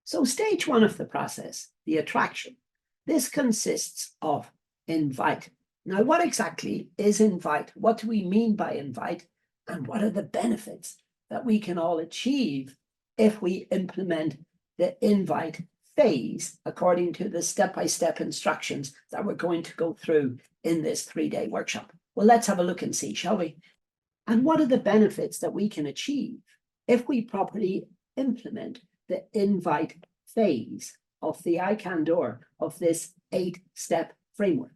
So stage one of the process, the attraction, this consists of invite. Now, what exactly is invite? What do we mean by invite? And what are the benefits that we can all achieve if we implement the invite phase according to the step-by-step instructions that we're going to go through in this 3-day workshop? Well, let's have a look and see, shall we? And what are the benefits that we can achieve if we properly implement the invite phase of the I Can Door of this 8-step framework?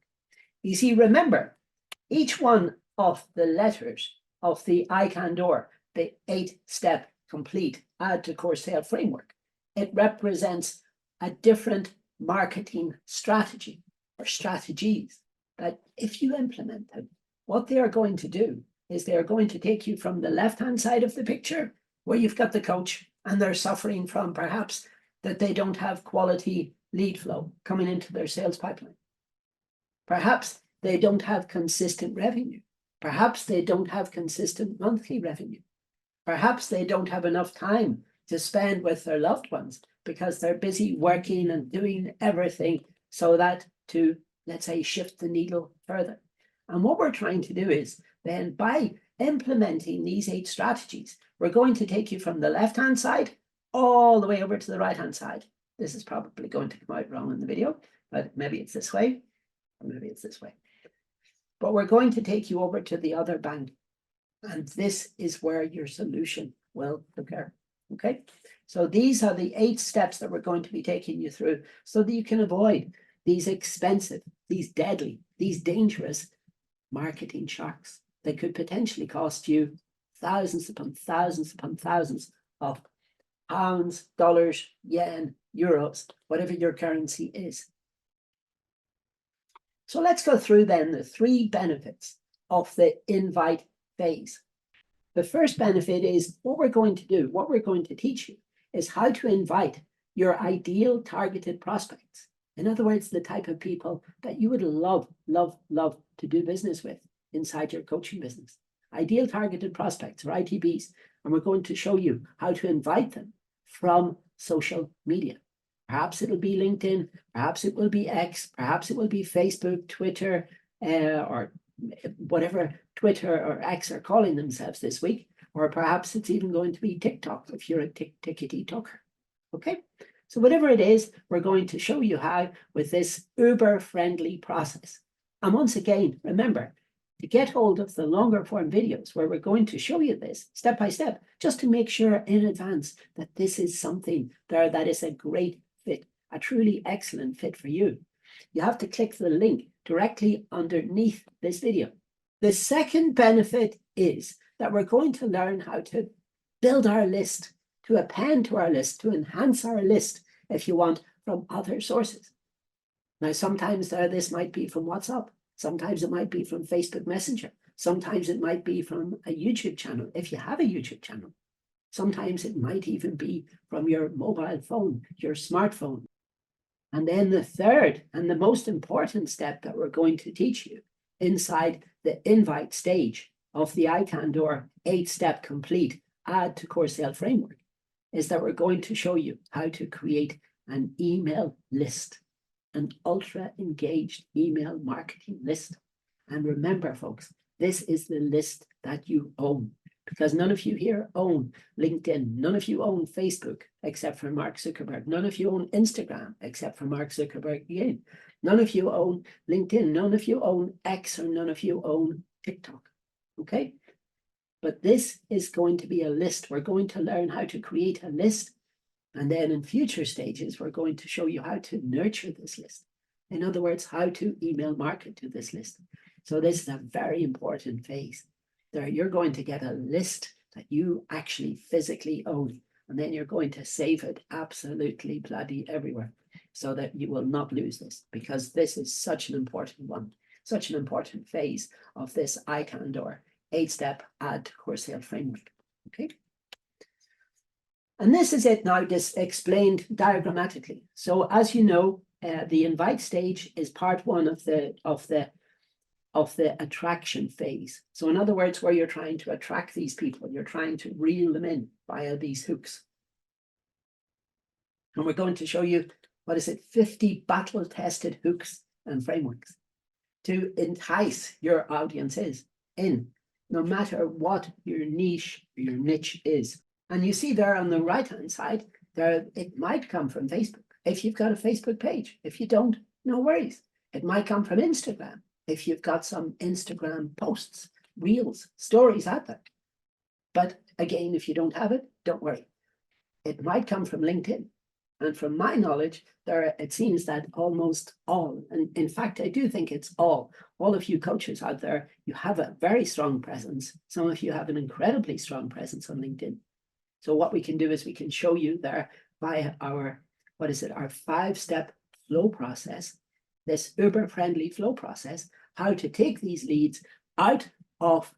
You see, remember, each one of the letters of the I Can Door, the 8-step complete add to core sale framework, it represents a different marketing strategy or strategies that if you implement them, what they are going to do is they are going to take you from the left-hand side of the picture where you've got the coach and they're suffering from perhaps that they don't have quality lead flow coming into their sales pipeline. Perhaps they don't have consistent revenue. Perhaps they don't have consistent monthly revenue. Perhaps they don't have enough time to spend with their loved ones because they're busy working and doing everything so that to, let's say, shift the needle further. And what we're trying to do is then by implementing these 8 strategies, we're going to take you from the left-hand side all the way over to the right-hand side. This is probably going to come out wrong in the video, but maybe it's this way, or maybe it's this way. But we're going to take you over to the other bank. And this is where your solution will occur. Okay, so these are the 8 steps that we're going to be taking you through so that you can avoid these expensive, these deadly, these dangerous marketing sharks that could potentially cost you thousands upon thousands upon thousands of pounds, dollars, yen, euros, whatever your currency is. So let's go through then the 3 benefits of the invite phase. The first benefit is what we're going to do, what we're going to teach you is how to invite your ideal targeted prospects. In other words, the type of people that you would love to do business with inside your coaching business. Ideal targeted prospects or ITPs. And we're going to show you how to invite them from social media. Perhaps it'll be LinkedIn, perhaps it will be X, perhaps it will be Facebook, Twitter, or whatever Twitter or X are calling themselves this week, or perhaps it's even going to be TikTok if you're a tickety talker. Okay, so whatever it is, we're going to show you how with this Uber-friendly process. And once again, remember to get hold of the longer form videos where we're going to show you this step by step, just to make sure in advance that this is something there that is a great fit, a truly excellent fit for you. You have to click the link directly underneath this video. The second benefit is that we're going to learn how to build our list, to append to our list, to enhance our list, if you want, from other sources. Now, sometimes this might be from WhatsApp. Sometimes it might be from Facebook Messenger. Sometimes it might be from a YouTube channel, if you have a YouTube channel. Sometimes it might even be from your mobile phone, your smartphone. And then the third and the most important step that we're going to teach you inside the invite stage of the I Can Door 8-step complete add to core sale framework is that we're going to show you how to create an email list, an ultra engaged email marketing list. And remember, folks, this is the list that you own, because none of you here own LinkedIn. None of you own Facebook, except for Mark Zuckerberg. None of you own Instagram, except for Mark Zuckerberg again. None of you own LinkedIn. None of you own X, or none of you own TikTok. Okay? But this is going to be a list. We're going to learn how to create a list. And then in future stages, we're going to show you how to nurture this list. In other words, how to email market to this list. So this is a very important phase. There, you're going to get a list that you actually physically own, and then you're going to save it absolutely bloody everywhere so that you will not lose this, because this is such an important one, such an important phase of this I Can Door 8-step add to core sale framework. Okay. And this is it now, just explained diagrammatically. So as you know, the invite stage is part 1 of the attraction phase. So in other words, where you're trying to attract these people, you're trying to reel them in via these hooks. And we're going to show you, 50 battle-tested hooks and frameworks to entice your audiences in, no matter what your niche, your niche is. And you see there on the right-hand side, there it might come from Facebook, if you've got a Facebook page. If you don't, no worries. It might come from Instagram, if you've got some Instagram posts, reels, stories out there. But again, if you don't have it, don't worry. It might come from LinkedIn. And from my knowledge, it seems that almost all, and in fact, I do think it's all of you coaches out there, you have a very strong presence. Some of you have an incredibly strong presence on LinkedIn. So what we can do is we can show you there via our, our 5-step flow process, this Uber-friendly flow process, how to take these leads out of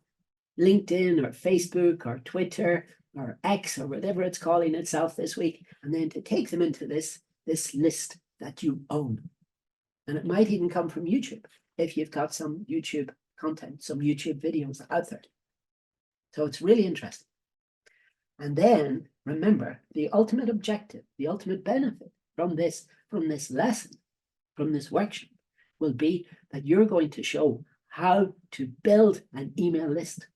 LinkedIn or Facebook or Twitter or X or whatever it's calling itself this week, and then to take them into this list that you own. And it might even come from YouTube if you've got some YouTube content, some YouTube videos out there. So it's really interesting. And then remember, the ultimate objective, the ultimate benefit from this lesson, from this workshop, will be that you're going to show how to build an email list.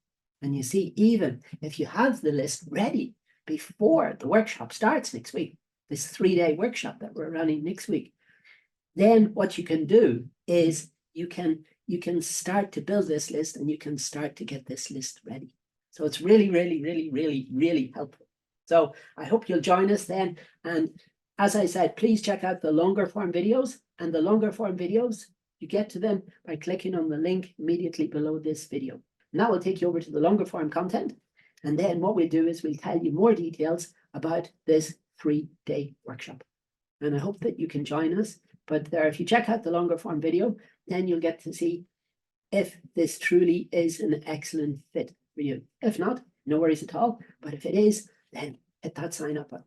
And you see, even if you have the list ready before the workshop starts next week, this 3-day workshop that we're running next week, then what you can do is you can start to build this list, and you can start to get this list ready. So it's really, really, really, really, really helpful. So I hope you'll join us then. And as I said, please check out the longer form videos. And the longer form videos, you get to them by clicking on the link immediately below this video. Now we'll take you over to the longer form content. And then what we'll do is we'll tell you more details about this 3-day workshop. And I hope that you can join us. But there, if you check out the longer form video, then you'll get to see if this truly is an excellent fit for you. If not, no worries at all. But if it is, then hit that sign up button.